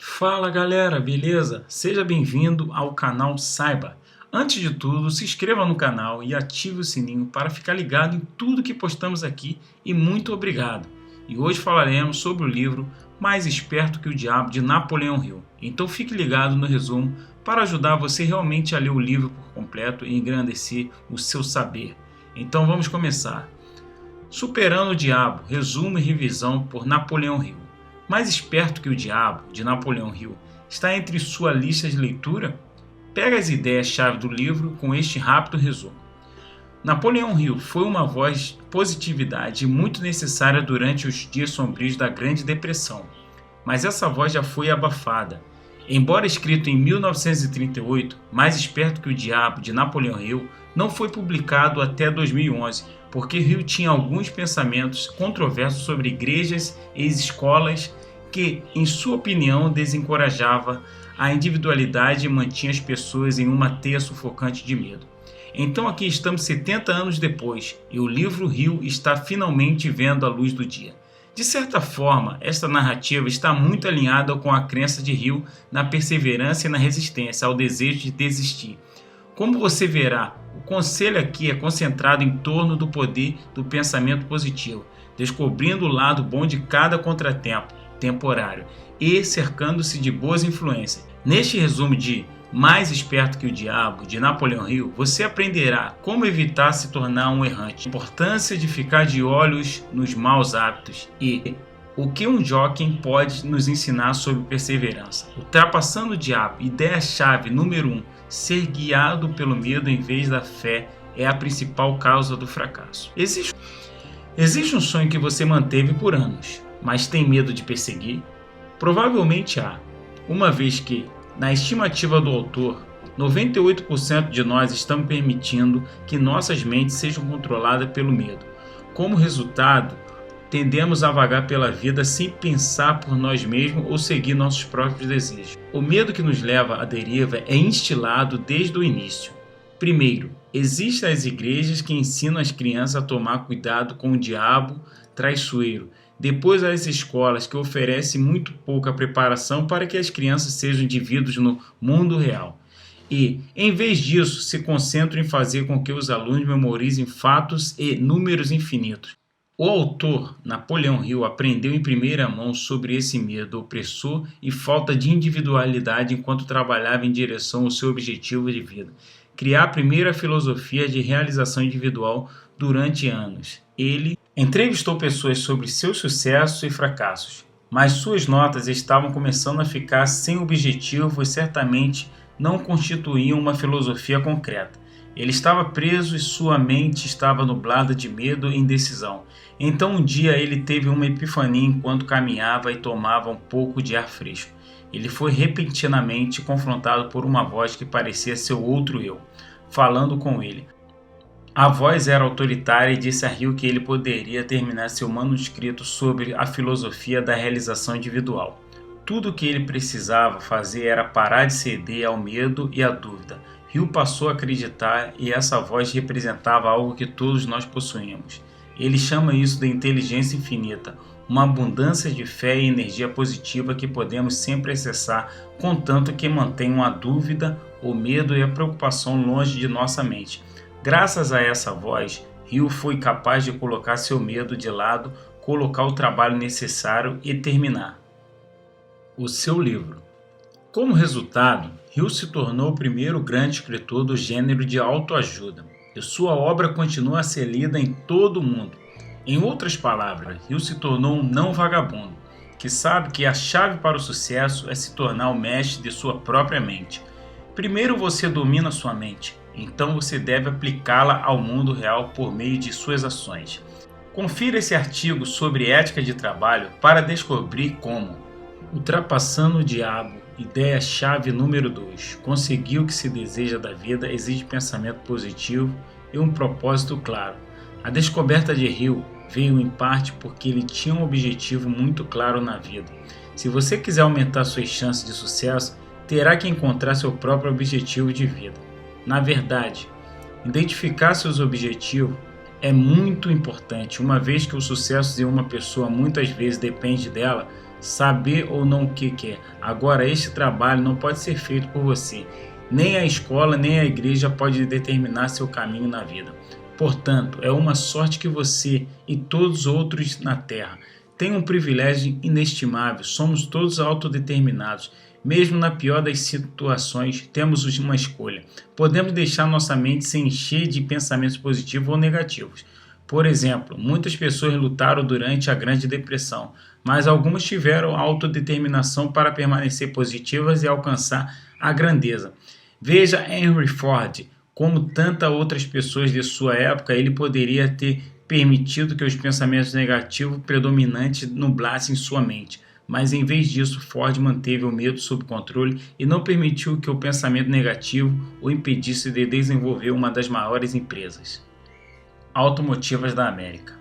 Fala galera, beleza? Seja bem-vindo ao canal Saiba. Antes de tudo, se inscreva no canal e ative o sininho para ficar ligado em tudo que postamos aqui e muito obrigado. E hoje falaremos sobre o livro Mais Esperto que o Diabo de Napoleão Hill. Então fique ligado no resumo para ajudar você realmente a ler o livro por completo e engrandecer o seu saber. Então vamos começar. Superando o Diabo, resumo e revisão por Napoleão Hill. Mais Esperto que o Diabo, de Napoleão Hill, está entre sua lista de leitura? Pega as ideias-chave do livro com este rápido resumo. Napoleão Hill foi uma voz de positividade muito necessária durante os dias sombrios da Grande Depressão, mas essa voz já foi abafada. Embora escrito em 1938, Mais Esperto que o Diabo, de Napoleão Hill, não foi publicado até 2011, porque Hill tinha alguns pensamentos controversos sobre igrejas e escolas que, em sua opinião, desencorajava a individualidade e mantinha as pessoas em uma teia sufocante de medo. Então aqui estamos 70 anos depois e o livro Hill está finalmente vendo a luz do dia. De certa forma, esta narrativa está muito alinhada com a crença de Hill na perseverança e na resistência ao desejo de desistir. Como você verá, o conselho aqui é concentrado em torno do poder do pensamento positivo, descobrindo o lado bom de cada contratempo temporário e cercando-se de boas influências. Neste resumo de Mais Esperto que o Diabo, de Napoleão Hill, você aprenderá como evitar se tornar um errante, a importância de ficar de olhos nos maus hábitos e o que um jockey pode nos ensinar sobre perseverança. Ultrapassando o diabo, ideia-chave número 1, ser guiado pelo medo em vez da fé é a principal causa do fracasso. Existe um sonho que você manteve por anos, mas tem medo de perseguir? Provavelmente há, uma vez que, na estimativa do autor, 98% de nós estamos permitindo que nossas mentes sejam controladas pelo medo. Como resultado, tendemos a vagar pela vida sem pensar por nós mesmos ou seguir nossos próprios desejos. O medo que nos leva à deriva é instilado desde o início. Primeiro, existem as igrejas que ensinam as crianças a tomar cuidado com o diabo traiçoeiro. Depois, as escolas que oferecem muito pouca preparação para que as crianças sejam indivíduos no mundo real. E, em vez disso, se concentram em fazer com que os alunos memorizem fatos e números infinitos. O autor, Napoleão Hill, aprendeu em primeira mão sobre esse medo opressor e falta de individualidade enquanto trabalhava em direção ao seu objetivo de vida. Criar a primeira filosofia de realização individual durante anos. Ele entrevistou pessoas sobre seus sucessos e fracassos, mas suas notas estavam começando a ficar sem objetivo e certamente não constituíam uma filosofia concreta. Ele estava preso e sua mente estava nublada de medo e indecisão. Então um dia ele teve uma epifania enquanto caminhava e tomava um pouco de ar fresco. Ele foi repentinamente confrontado por uma voz que parecia seu outro eu, falando com ele. A voz era autoritária e disse a Hill que ele poderia terminar seu manuscrito sobre a filosofia da realização individual. Tudo o que ele precisava fazer era parar de ceder ao medo e à dúvida. Hill passou a acreditar e essa voz representava algo que todos nós possuímos. Ele chama isso de inteligência infinita, uma abundância de fé e energia positiva que podemos sempre acessar, contanto que mantenham a dúvida, o medo e a preocupação longe de nossa mente. Graças a essa voz, Hill foi capaz de colocar seu medo de lado, colocar o trabalho necessário e terminar o seu livro. Como resultado, Hill se tornou o primeiro grande escritor do gênero de autoajuda, e sua obra continua a ser lida em todo o mundo. Em outras palavras, Hill se tornou um não vagabundo, que sabe que a chave para o sucesso é se tornar o mestre de sua própria mente. Primeiro você domina sua mente, então você deve aplicá-la ao mundo real por meio de suas ações. Confira esse artigo sobre ética de trabalho para descobrir como. Ultrapassando o diabo, ideia-chave número 2. Conseguir o que se deseja da vida exige pensamento positivo e um propósito claro. A descoberta de Hill veio em parte porque ele tinha um objetivo muito claro na vida. Se você quiser aumentar suas chances de sucesso, terá que encontrar seu próprio objetivo de vida. Na verdade, identificar seus objetivos é muito importante, uma vez que o sucesso de uma pessoa muitas vezes depende dela. saber ou não o que quer. Agora, este trabalho não pode ser feito por você. Nem a escola, nem a igreja pode determinar seu caminho na vida. Portanto, é uma sorte que você e todos os outros na Terra têm um privilégio inestimável. Somos todos autodeterminados. Mesmo na pior das situações, temos uma escolha. Podemos deixar nossa mente se encher de pensamentos positivos ou negativos. Por exemplo, muitas pessoas lutaram durante a Grande Depressão, mas algumas tiveram autodeterminação para permanecer positivas e alcançar a grandeza. Veja Henry Ford. Como tantas outras pessoas de sua época, ele poderia ter permitido que os pensamentos negativos predominantes nublassem sua mente. Mas em vez disso, Ford manteve o medo sob controle e não permitiu que o pensamento negativo o impedisse de desenvolver uma das maiores empresas automotivas da América.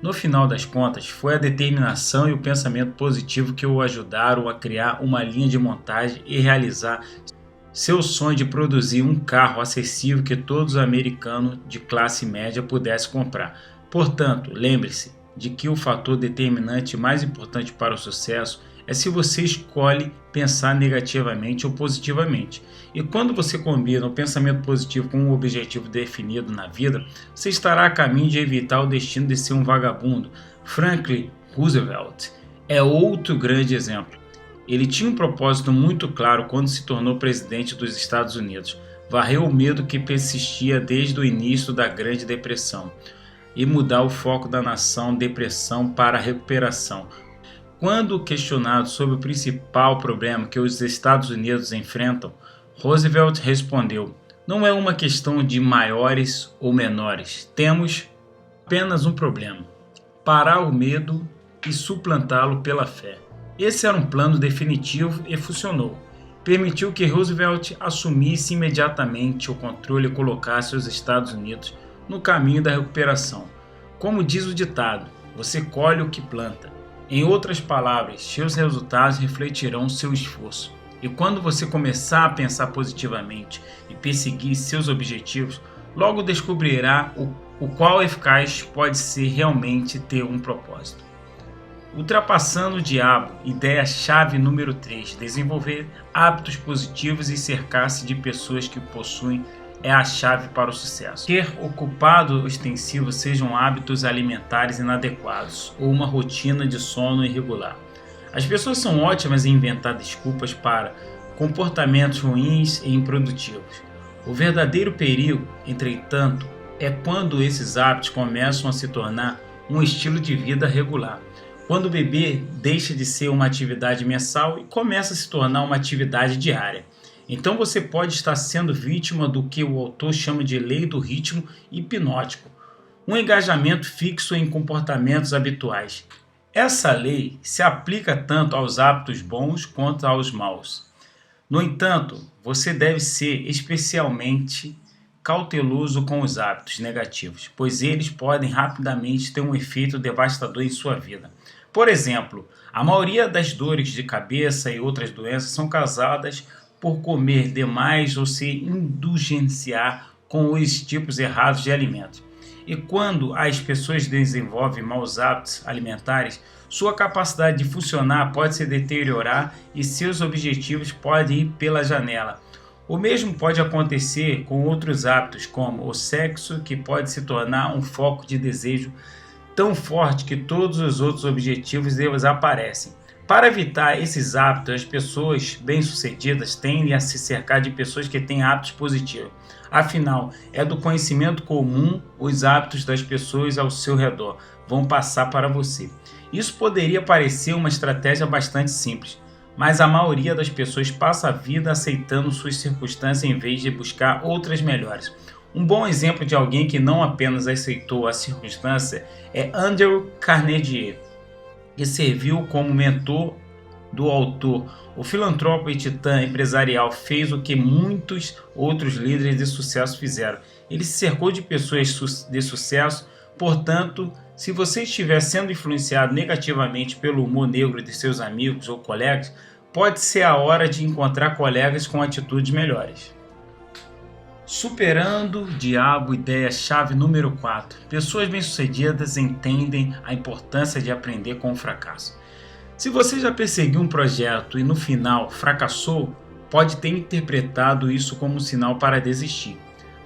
No final das contas, foi a determinação e o pensamento positivo que o ajudaram a criar uma linha de montagem e realizar seu sonho de produzir um carro acessível que todos os americanos de classe média pudessem comprar. Portanto, lembre-se de que o fator determinante mais importante para o sucesso é se você escolhe pensar negativamente ou positivamente. E quando você combina o pensamento positivo com um objetivo definido na vida, você estará a caminho de evitar o destino de ser um vagabundo. Franklin Roosevelt é outro grande exemplo. Ele tinha um propósito muito claro quando se tornou presidente dos Estados Unidos. Varreu o medo que persistia desde o início da Grande Depressão e mudar o foco da nação depressão para a recuperação. Quando questionado sobre o principal problema que os Estados Unidos enfrentam, Roosevelt respondeu: "Não é uma questão de maiores ou menores. Temos apenas um problema: parar o medo e suplantá-lo pela fé." Esse era um plano definitivo e funcionou. Permitiu que Roosevelt assumisse imediatamente o controle e colocasse os Estados Unidos no caminho da recuperação. Como diz o ditado, você colhe o que planta. Em outras palavras, seus resultados refletirão seu esforço. E quando você começar a pensar positivamente e perseguir seus objetivos, logo descobrirá o qual eficaz pode ser realmente ter um propósito. Ultrapassando o diabo, ideia-chave número 3, desenvolver hábitos positivos e cercar-se de pessoas que o possuem é a chave para o sucesso. Ter ocupado ostensivo sejam hábitos alimentares inadequados ou uma rotina de sono irregular. As pessoas são ótimas em inventar desculpas para comportamentos ruins e improdutivos. O verdadeiro perigo, entretanto, é quando esses hábitos começam a se tornar um estilo de vida regular. Quando o beber deixa de ser uma atividade mensal e começa a se tornar uma atividade diária. Então você pode estar sendo vítima do que o autor chama de lei do ritmo hipnótico, um engajamento fixo em comportamentos habituais. Essa lei se aplica tanto aos hábitos bons quanto aos maus. No entanto, você deve ser especialmente cauteloso com os hábitos negativos, pois eles podem rapidamente ter um efeito devastador em sua vida. Por exemplo, a maioria das dores de cabeça e outras doenças são causadas por comer demais ou se indulgenciar com os tipos errados de alimentos. E quando as pessoas desenvolvem maus hábitos alimentares, sua capacidade de funcionar pode se deteriorar e seus objetivos podem ir pela janela. O mesmo pode acontecer com outros hábitos, como o sexo, que pode se tornar um foco de desejo tão forte que todos os outros objetivos desaparecem. Para evitar esses hábitos, as pessoas bem-sucedidas tendem a se cercar de pessoas que têm hábitos positivos. Afinal, é do conhecimento comum os hábitos das pessoas ao seu redor vão passar para você. Isso poderia parecer uma estratégia bastante simples, mas a maioria das pessoas passa a vida aceitando suas circunstâncias em vez de buscar outras melhores. Um bom exemplo de alguém que não apenas aceitou a circunstância é Andrew Carnegie, que serviu como mentor do autor. O filantropo e titã empresarial fez o que muitos outros líderes de sucesso fizeram. Ele se cercou de pessoas de sucesso. Portanto, se você estiver sendo influenciado negativamente pelo humor negro de seus amigos ou colegas, pode ser a hora de encontrar colegas com atitudes melhores. Superando o diabo, ideia-chave número 4. Pessoas bem-sucedidas entendem a importância de aprender com o fracasso. Se você já perseguiu um projeto e no final fracassou, pode ter interpretado isso como um sinal para desistir.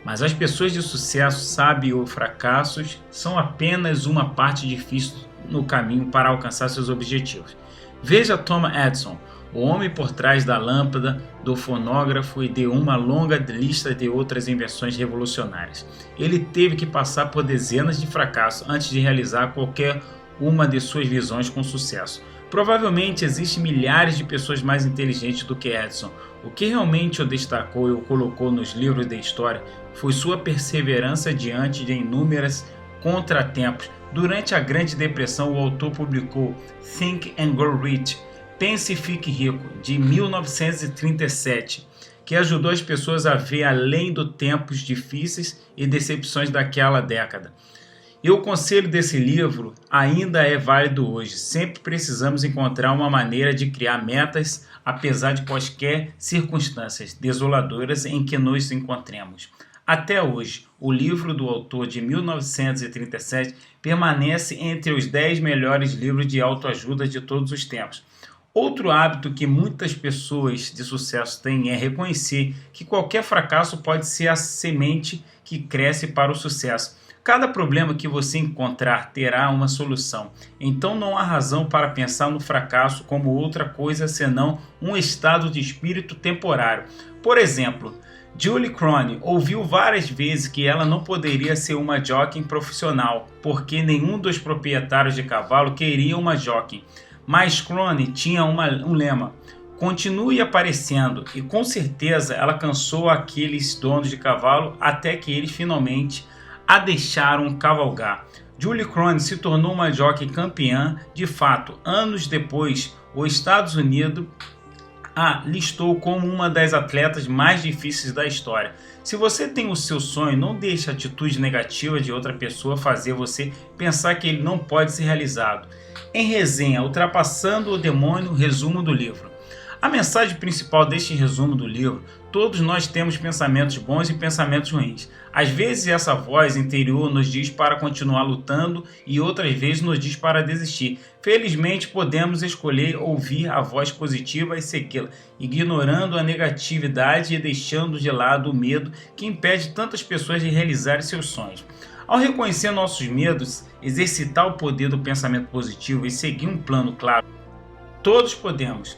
Mas as pessoas de sucesso sabem que os fracassos são apenas uma parte difícil no caminho para alcançar seus objetivos. Veja Thomas Edison, o homem por trás da lâmpada, do fonógrafo e de uma longa lista de outras invenções revolucionárias. Ele teve que passar por dezenas de fracassos antes de realizar qualquer uma de suas visões com sucesso. Provavelmente existem milhares de pessoas mais inteligentes do que Edison. O que realmente o destacou e o colocou nos livros da história foi sua perseverança diante de inúmeros contratempos. Durante a Grande Depressão, o autor publicou Think and Grow Rich, Pense e Fique Rico, de 1937, que ajudou as pessoas a ver além dos tempos difíceis e decepções daquela década. E o conselho desse livro ainda é válido hoje. Sempre precisamos encontrar uma maneira de criar metas, apesar de quaisquer circunstâncias desoladoras em que nos encontremos. Até hoje, o livro do autor de 1937 permanece entre os 10 melhores livros de autoajuda de todos os tempos. Outro hábito que muitas pessoas de sucesso têm é reconhecer que qualquer fracasso pode ser a semente que cresce para o sucesso. Cada problema que você encontrar terá uma solução, então não há razão para pensar no fracasso como outra coisa senão um estado de espírito temporário. Por exemplo, Julie Crone ouviu várias vezes que ela não poderia ser uma jockey profissional, porque nenhum dos proprietários de cavalo queria uma jockey. Mas Crone tinha um lema: continue aparecendo, e com certeza ela cansou aqueles donos de cavalo até que eles finalmente a deixaram cavalgar. Julie Crone se tornou uma jockey campeã. De fato, anos depois, os Estados Unidos a listou como uma das atletas mais difíceis da história. Se você tem o seu sonho, não deixe a atitude negativa de outra pessoa fazer você pensar que ele não pode ser realizado. Em resenha, Ultrapassando o Demônio, resumo do livro. A mensagem principal deste resumo do livro: todos nós temos pensamentos bons e pensamentos ruins. Às vezes essa voz interior nos diz para continuar lutando e outras vezes nos diz para desistir. Felizmente podemos escolher ouvir a voz positiva e segui-la, ignorando a negatividade e deixando de lado o medo que impede tantas pessoas de realizarem seus sonhos. Ao reconhecer nossos medos, exercitar o poder do pensamento positivo e seguir um plano claro, todos podemos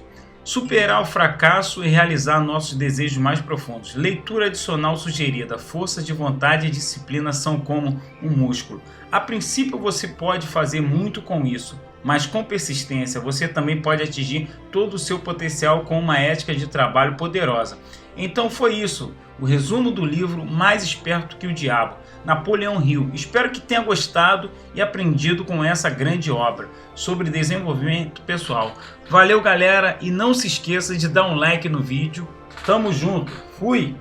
superar o fracasso e realizar nossos desejos mais profundos. Leitura adicional sugerida: força de vontade e disciplina são como um músculo. A princípio você pode fazer muito com isso, mas com persistência você também pode atingir todo o seu potencial com uma ética de trabalho poderosa. Então foi isso, o resumo do livro Mais Esperto que o Diabo, Napoleão Hill. Espero que tenha gostado e aprendido com essa grande obra sobre desenvolvimento pessoal. Valeu, galera, e não se esqueça de dar um like no vídeo. Tamo junto, fui!